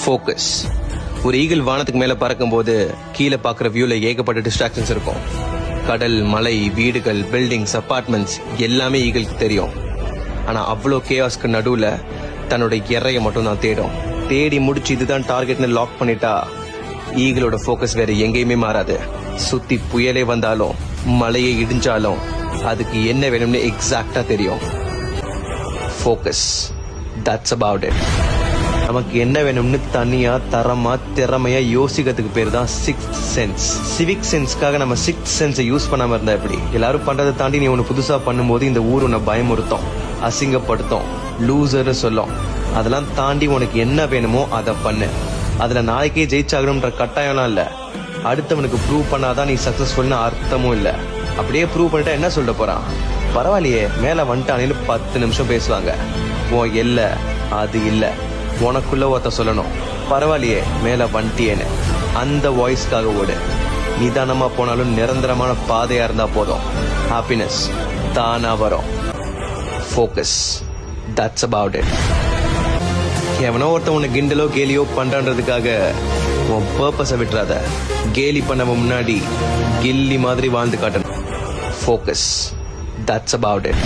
Focus. ஒரு eagle வானத்துக்கு மேல பறக்கும் போது கீழே பாக்குற வியூல ஏகப்பட்ட டிஸ்ட்ராக்ஷன்ஸ் இருக்கும். கடல், மலை, வீடுகள், பில்டிங்ஸ், அபார்ட்மெண்ட்ஸ் எல்லாமே ஈகிளுக்கு தெரியும். ஆனா அவ்வளோ கேஆஸ்க்கு நடுவுல தன்னோட இறைய மட்டும் தான் தேடும். தேடி முடிச்சு இதுதான் டார்கெட்னு லாக் பண்ணிட்டா ஈகிளோட ஃபோக்கஸ் வேற எங்கேயுமே மாறாது. சுத்தி புயலே வந்தாலும் மலையை இடிஞ்சாலும் அதுக்கு என்ன வேணும்னு எக்ஸாக்டா தெரியும். Focus, that's about it. நமக்கு என்ன வேணும்னு தனியா தரமா திறமையா யோசிக்கிறதுக்கு பேர் தான் சிக்ஸ்த் சென்ஸ். சிவிக் சென்ஸ்க்காக நம்ம சிக்ஸ்த் சென்ஸை யூஸ் பண்ணாம இருந்தா எப்படி? எல்லாரும் பண்றதை தாண்டி நீ ஒன்னு புதுசா பண்ணும்போது இந்த ஊர் உன்னை பயமுறுத்தும், அசிங்கப்படுத்தும், லூசர்னு சொல்லும். அதெல்லாம் தாண்டி உனக்கு என்ன வேணுமோ அதை பண்ணு. அதுல நாளைக்கே ஜெயிச்சாகணும்ன்ற கட்டாயம்லாம் இல்ல. அடுத்தவனுக்கு ப்ரூவ் பண்ணாதான் நீ சக்சஸ்ஃபுல்னு அர்த்தமும் இல்ல. அப்படியே ப்ரூவ் பண்ணிட்டா என்ன சொல்ல போறான்? பரவாயில்லையே மேல வந்துட்டானு 10 நிமிஷம் பேசுவாங்க. உன் இல்ல அது இல்ல, உனக்குள்ள ஒருத்த சொல்லணும் பரவாயில்லையே மேல வந்துட்டியேன்னு. அந்த வாய்ஸ்க்காக ஓடு. நிதானமா போனாலும் நிரந்தரமான பாதையா இருந்தா போதும். ஹாப்பினஸ் தானா வரும். Focus, that's about it. எவனோ ஒருத்த உன்னை கிண்டலோ கேலியோ பண்றதுக்காக உன் பர்பஸை விட்டுறாத. கேலி பண்ணவன் முன்னாடி கில்லி மாதிரி வாழ்ந்து காட்டணும். Focus, that's about it.